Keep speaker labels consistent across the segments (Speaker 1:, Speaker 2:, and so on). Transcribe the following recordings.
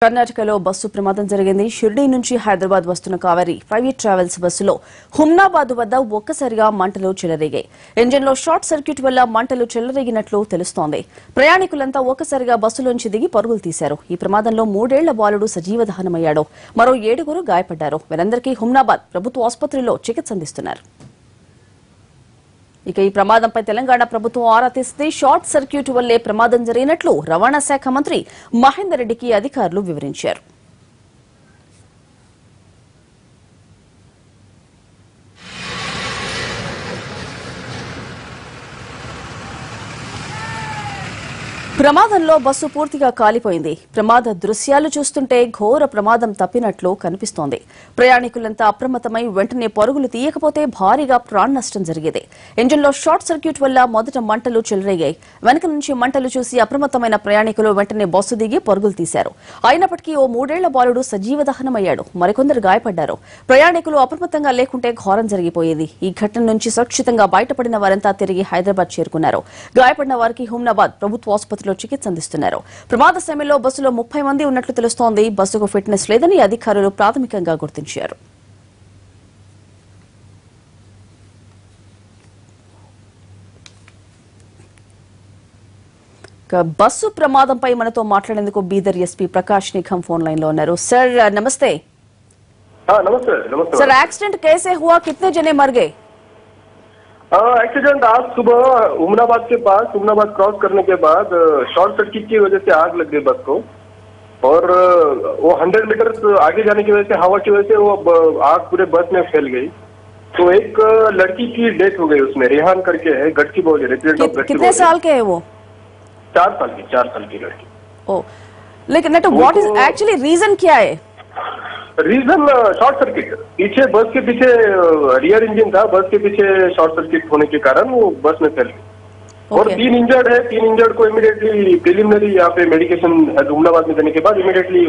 Speaker 1: కర్ణాటకలో బస్సు ప్రమాదం జరిగింది. షిర్డీ నుంచి హైదరాబాద్ వస్తున్న కావేరి ప్రైవేట్ ట్రావెల్స్ బస్సులో హుమ్నాబాద్ వద్ద ఒక్కసారిగా మంటలు చెలరేగాయి. ఇంజిన్లో షార్ట్ సర్క్యూట్ వల్ల మంటలు చెలరేగినట్లు తెలుస్తోంది. ప్రయాణికులంతా ఒక్కసారిగా బస్సులోంచి దిగి పరుగులు తీశారు. ఈ ప్రమాదంలో 3 ఏళ్ల బాలుడు సజీవ దహనమయ్యాడు. మరో 7 గాయపడ్డారు. వీరందరికీ హుమ్నాబాద్ ప్రభుత్వ ఆసుపత్రిలో చికిత్స అందిస్తున్నారు. ఇక ఈ ప్రమాదంపై తెలంగాణ ప్రభుత్వం ఆరా తీస్తే షార్ట్ సర్క్యూట్ వల్లే ప్రమాదం జరిగినట్లు రవాణా శాఖ మంత్రి మహేందర్ రెడ్డికి అధికారులు వివరించారు. ప్రమాదంలో బస్సు పూర్తిగా కాలిపోయింది. ప్రమాద దృశ్యాలు చూస్తుంటే ఘోర ప్రమాదం తప్పినట్లు కనిపిస్తోంది. ప్రయాణికులంతా అప్రమత్తమై వెంటనే పరుగులు తీయకపోతే భారీగా ప్రాణ నష్టం జరిగేది. ఇంజిన్లో షార్ట్ సర్క్యూట్ వల్ల మొదట మంటలు చెలరేగాయి. వెనక నుంచి మంటలు చూసి అప్రమత్తమైన ప్రయాణికులు వెంటనే బస్సు దిగి పరుగులు తీశారు. అయినప్పటికీ ఓ 3 ఏళ్ల బాలుడు సజీవ దహనమయ్యాడు. మరికొందరు గాయపడ్డారు. ప్రయాణికులు అప్రమత్తంగా లేకుంటే ఘోరం జరిగిపోయేది. ఈ ఘటన నుంచి సురక్షితంగా బయటపడిన వారంతా తిరిగి హైదరాబాద్ చేరుకున్నారు. గాయపడిన వారికి హుమ్నాబాద్ ప్రభుత్వ ఆసుపత్రిలో చికిత్స అందిస్తున్నారు. ప్రమాద సమయంలో బస్సులో 30 మంది ఉన్నట్లు తెలుస్తోంది. బస్సుకు ఫిట్నెస్ లేదని అధికారులు ప్రాథమికంగా గుర్తించారు. బస్సు ప్రమాదంపై మనతో మాట్లాడేందుకు Bidar SP Prakash Nigam phone line లో ఉన్నారు. సార్ నమస్తే.
Speaker 2: नमस्ते
Speaker 1: सर, एक्सीडेंट कैसे हुआ, कितने जने मर गए?
Speaker 2: एक्सीडेंट आज सुबह उमनाबाद के पास उमनाबाद क्रॉस करने के बाद शॉर्ट सर्किट की वजह से आग लग गई बस को, और वो 100 मीटर आगे जाने की वजह से, हवा की वजह से वो आग पूरे बस में फैल गई. तो एक लड़की की डेथ हो गई उसमें, रेहान करके है, गटकी बोल रहे.
Speaker 1: कितने साल के है वो?
Speaker 2: 4 साल की लड़की.
Speaker 1: ओ, लेकिन व्हाट इज एक्चुअली रीजन क्या है?
Speaker 2: Region short circuit. पीछे बस के पीछे रियर इंजन था, बस के पीछे शॉर्ट सर्किट होने के कारण वो बस में फैल गई. और 3 इंजर्ड है. 3 इंजर्ड को इमीडिएटली प्रिलिमिनरी यहाँ पे मेडिकेशन हुमनाबाद में देने के बाद इमीडिएटली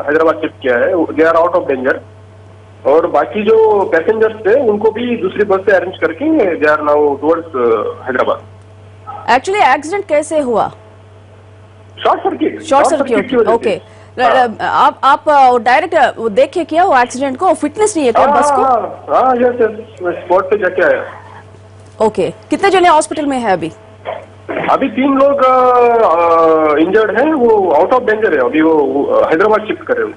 Speaker 2: हैदराबाद शिफ्ट किया है. They are out of danger. और बाकी जो पैसेंजर्स थे उनको भी दूसरी बस से अरेंज करके they are now towards Hyderabad.
Speaker 1: Actually accident कैसे हुआ?
Speaker 2: Short circuit.
Speaker 1: ओके. आप डायरेक्ट देखे क्या वो एक्सीडेंट को? फिटनेस नहीं है क्या बस को?
Speaker 2: हाँ, यस स्पॉट पे जाके आया.
Speaker 1: ओके. कितने जने हॉस्पिटल में है अभी?
Speaker 2: अभी 3 लोग इंजर्ड हैं. वो आउट ऑफ डेंजर है. अभी वो हैदराबाद शिफ्ट कर रहे हैं.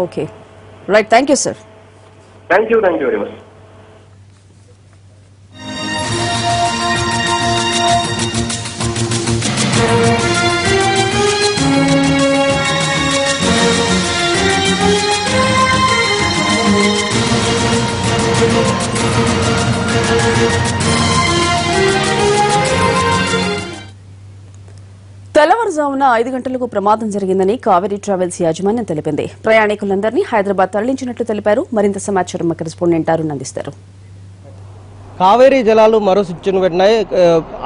Speaker 1: Okay, right. Thank you sir.
Speaker 2: Thank you very much.
Speaker 1: తెల్లవారుజామున 5 గంటలకు ప్రమాదం జరిగిందని కావేరీ ట్రావెల్స్ యాజమాన్యం తెలిపింది. ప్రయాణికులందరినీ హైదరాబాద్ తరలించినట్లు తెలిపారు. మరింత సమాచారం మా కరెస్పాండెంట్ అరుణ్ అందిస్తారు.
Speaker 3: కావేరీ జలాలు మరో స్విచ్ను పెట్టినాయి.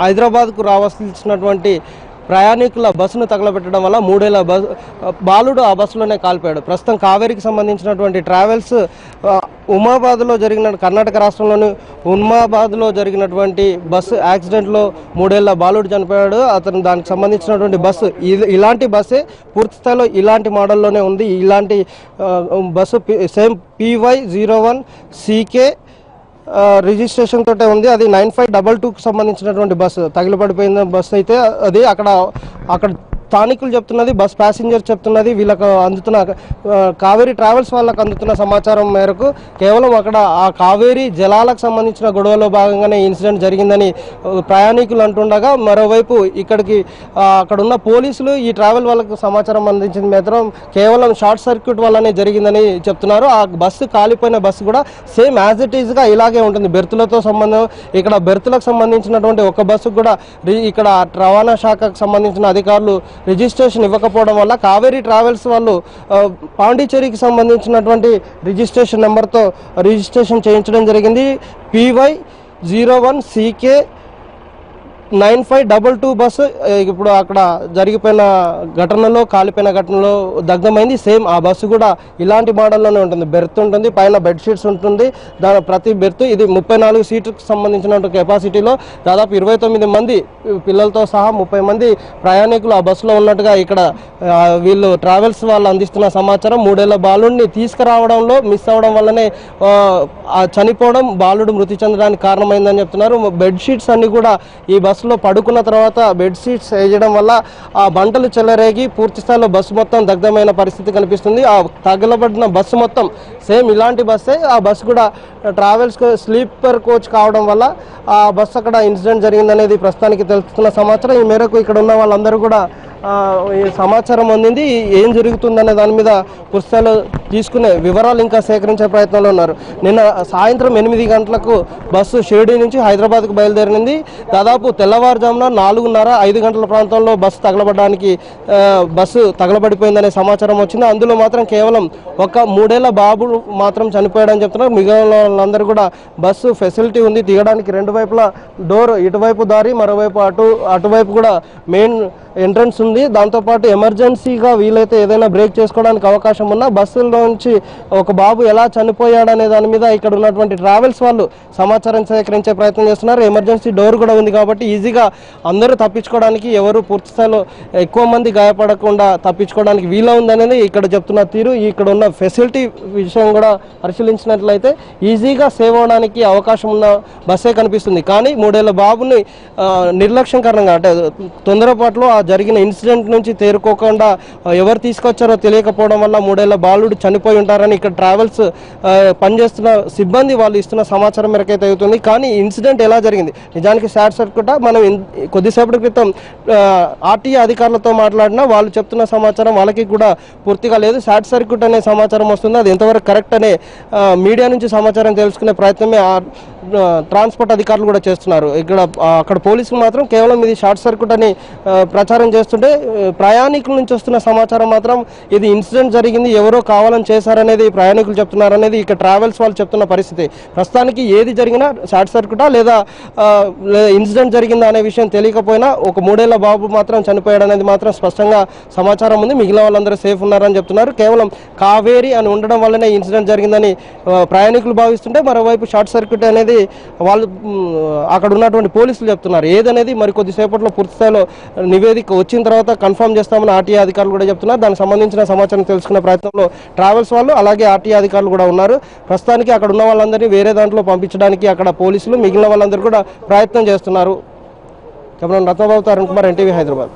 Speaker 3: హైదరాబాద్కు రావాల్సినటువంటి ప్రయాణికుల బస్సును తగలబెట్టడం వల్ల 3 ఏళ్ల బాలుడు ఆ బస్సులోనే కాలిపోయాడు. ప్రస్తుతం కావేరీకి సంబంధించినటువంటి ట్రావెల్స్ ఉమాబాద్లో జరిగిన, కర్ణాటక రాష్ట్రంలోని ఉమాబాద్లో జరిగినటువంటి బస్సు యాక్సిడెంట్లో 3 ఏళ్ల బాలుడు చనిపోయాడు. అతను దానికి సంబంధించినటువంటి బస్సు ఇలాంటి బస్సే పూర్తి స్థాయిలో ఇలాంటి మోడల్లోనే ఉంది. ఇలాంటి bus same PY01 CK registration తోటే ఉంది. అది 9522కు సంబంధించినటువంటి బస్సు. తగిలిపడిపోయిన బస్సు అయితే అది అక్కడ స్థానికులు చెప్తున్నది, బస్ ప్యాసింజర్ చెప్తున్నది. వీళ్ళకు అందుతున్న కావేరీ ట్రావెల్స్ వాళ్ళకు అందుతున్న సమాచారం మేరకు కేవలం అక్కడ ఆ కావేరీ జలాలకు సంబంధించిన గొడవలో భాగంగానే ఇన్సిడెంట్ జరిగిందని ప్రయాణికులు అంటుండగా, మరోవైపు ఇక్కడికి అక్కడున్న పోలీసులు ఈ ట్రావెల్ వాళ్ళకు సమాచారం అందించిన మాత్రం కేవలం షార్ట్ సర్క్యూట్ వల్లనే జరిగిందని చెప్తున్నారు. ఆ బస్సు కాలిపోయిన బస్సు కూడా సేమ్ యాజ్ ఇట్ ఈజ్గా ఇలాగే ఉంటుంది. బెర్తులతో సంబంధం, ఇక్కడ బెర్తులకు సంబంధించినటువంటి ఒక బస్సుకు కూడా ఇక్కడ రవాణా శాఖకు సంబంధించిన అధికారులు రిజిస్ట్రేషన్ ఇవ్వకపోవడం వల్ల కావేరీ ట్రావెల్స్ వాళ్ళు పాండిచేరికి సంబంధించినటువంటి రిజిస్ట్రేషన్ నెంబర్తో రిజిస్ట్రేషన్ చేయించడం జరిగింది. PY01 CK 9522 బస్సు ఇప్పుడు అక్కడ జరిగిపోయిన ఘటనలో కాలిపోయిన ఘటనలో దగ్ధమైంది. సేమ్ ఆ బస్సు కూడా ఇలాంటి మోడల్లోనే ఉంటుంది. బెర్త్ ఉంటుంది, పైన బెడ్షీట్స్ ఉంటుంది. దాని ప్రతి బెర్త్ ఇది 34 సీట్లకు సంబంధించిన కెపాసిటీలో దాదాపు 29 మంది పిల్లలతో సహా 30 మంది ప్రయాణికులు ఆ బస్సులో ఉన్నట్టుగా ఇక్కడ వీళ్ళు ట్రావెల్స్ వాళ్ళు అందిస్తున్న సమాచారం. 3 ఏళ్ల బాలుడిని తీసుకురావడంలో మిస్ అవ్వడం వల్లనే చనిపోవడం, బాలుడు మృతి చెందడానికి కారణమైందని చెప్తున్నారు. బెడ్షీట్స్ అన్ని కూడా ఈ బస్సులో పడుకున్న తర్వాత బెడ్షీట్స్ వేయడం వల్ల ఆ మంటలు చెలరేగి పూర్తి స్థాయిలో బస్సు మొత్తం దగ్ధమైన పరిస్థితి కనిపిస్తుంది. ఆ తగలబడిన బస్సు మొత్తం సేమ్ ఇలాంటి బస్సే. ఆ బస్సు కూడా ట్రావెల్స్ స్లీపర్ కోచ్ కావడం వల్ల ఆ బస్సు అక్కడ ఇన్సిడెంట్ జరిగిందనేది ప్రస్తుతానికి తెలుస్తున్న సమాచారం. ఈ మేరకు ఇక్కడ ఉన్న వాళ్ళందరూ కూడా ఈ సమాచారం అందింది. ఏం జరుగుతుందనే దాని మీద పుస్తకాలు తీసుకునే వివరాలు ఇంకా సేకరించే ప్రయత్నంలో ఉన్నారు. నిన్న సాయంత్రం 8 గంటలకు బస్సు షిరిడి నుంచి హైదరాబాద్కు బయలుదేరింది. దాదాపు తెల్లవారుజామున 4:30-5 గంటల ప్రాంతంలో బస్సు తగలబడిపోయిందనే సమాచారం వచ్చింది. అందులో మాత్రం కేవలం ఒక 3 ఏళ్ల బాబు మాత్రం చనిపోయాడని చెప్తున్నారు. మిగిలిన వాళ్ళందరూ కూడా బస్సు ఫెసిలిటీ ఉంది, దిగడానికి 2 వైపులా డోర్, ఇటువైపు దారి, మరోవైపు అటువైపు కూడా మెయిన్ ఎంట్రన్స్ ఉంది. దాంతోపాటు ఎమర్జెన్సీగా వీలైతే ఏదైనా బ్రేక్ చేసుకోవడానికి అవకాశం ఉన్నా బస్సులోంచి ఒక బాబు ఎలా చనిపోయాడనే దాని మీద ఇక్కడ ఉన్నటువంటి ట్రావెల్స్ వాళ్ళు సమాచారం సేకరించే ప్రయత్నం చేస్తున్నారు. ఎమర్జెన్సీ డోర్ కూడా ఉంది కాబట్టి ఈజీగా అందరూ తప్పించుకోవడానికి, ఎవరు పూర్తి స్థాయిలో ఎక్కువ మంది గాయపడకుండా తప్పించుకోవడానికి వీలు ఉందనేది ఇక్కడ చెప్తున్న తీరు. ఇక్కడ ఉన్న ఫెసిలిటీ విషయం కూడా పరిశీలించినట్లయితే ఈజీగా సేవ్ అవడానికి అవకాశం ఉన్న బస్సే కనిపిస్తుంది. కానీ 3 ఏళ్ల బాబుని నిర్లక్ష్యం కారణంగా, అంటే తొందరపాటులో ఆ జరిగిన ఇన్సిడెంట్ నుంచి తేరుకోకుండా ఎవరు తీసుకొచ్చారో తెలియకపోవడం వల్ల 3 ఏళ్ల బాలుడు చనిపోయి ఉంటారని ఇక్కడ ట్రావెల్స్ పనిచేస్తున్న సిబ్బంది వాళ్ళు ఇస్తున్న సమాచారం మేరకైతే అవుతుంది. కానీ ఇన్సిడెంట్ ఎలా జరిగింది, నిజానికి షార్ట్ సర్క్యూట్ మనం కొద్దిసేపటి క్రితం ఆర్టీఏ అధికారులతో మాట్లాడినా వాళ్ళు చెప్తున్న సమాచారం వాళ్ళకి కూడా పూర్తిగా లేదు. షార్ట్ సర్క్యూట్ అనే సమాచారం వస్తుంది. అది ఎంతవరకు కరెక్ట్ అనే మీడియా నుంచి సమాచారం తెలుసుకునే ప్రయత్నమే ట్రాన్స్పోర్ట్ అధికారులు కూడా చేస్తున్నారు. అక్కడ పోలీసులు మాత్రం కేవలం ఇది షార్ట్ సర్క్యూట్ అని ప్రచారం చేస్తుంటే, ప్రయాణికుల నుంచి వస్తున్న సమాచారం మాత్రం ఇది ఇన్సిడెంట్ జరిగింది, ఎవరో కావాలని చేశారనేది ప్రయాణికులు చెప్తున్నారనేది ఇక్కడ ట్రావెల్స్ వాళ్ళు చెప్తున్న పరిస్థితి. ప్రస్తుతానికి ఏది జరిగినా షార్ట్ సర్క్యూటా లేదా ఇన్సిడెంట్ జరిగిందా అనే విషయం తెలియకపోయినా ఒక 3 ఏళ్ల బాబు మాత్రం చనిపోయాడు అనేది మాత్రం స్పష్టంగా సమాచారం ఉంది. మిగిలిన వాళ్ళందరూ సేఫ్ ఉన్నారని చెప్తున్నారు. కేవలం కావేరి అని ఉండడం వల్లనే ఇన్సిడెంట్ జరిగిందని ప్రయాణికులు భావిస్తుంటే, మరోవైపు షార్ట్ సర్క్యూట్ అనేది వాళ్ళు అక్కడ ఉన్నటువంటి పోలీసులు చెప్తున్నారు. ఏదనేది మరి కొద్దిసేపట్లో పూర్తి స్థాయిలో నివేదిక వచ్చిన తర్వాత కన్ఫర్మ్ చేస్తామని ఆర్టీఏ అధికారులు కూడా చెప్తున్నారు. దానికి సంబంధించిన సమాచారం తెలుసుకునే ప్రయత్నంలో ట్రావెల్స్ వాళ్ళు అలాగే ఆర్టీఏ అధికారులు కూడా ఉన్నారు. ప్రస్తుతానికి అక్కడ ఉన్న వాళ్ళందరినీ వేరే దాంట్లో పంపించడానికి అక్కడ పోలీసులు, మిగిలిన వాళ్ళందరూ కూడా ప్రయత్నం చేస్తున్నారు. కెమెరామెన్ రత్నబాబుతో అరుణ్ కుమార్, ఎన్టీవీ, హైదరాబాద్.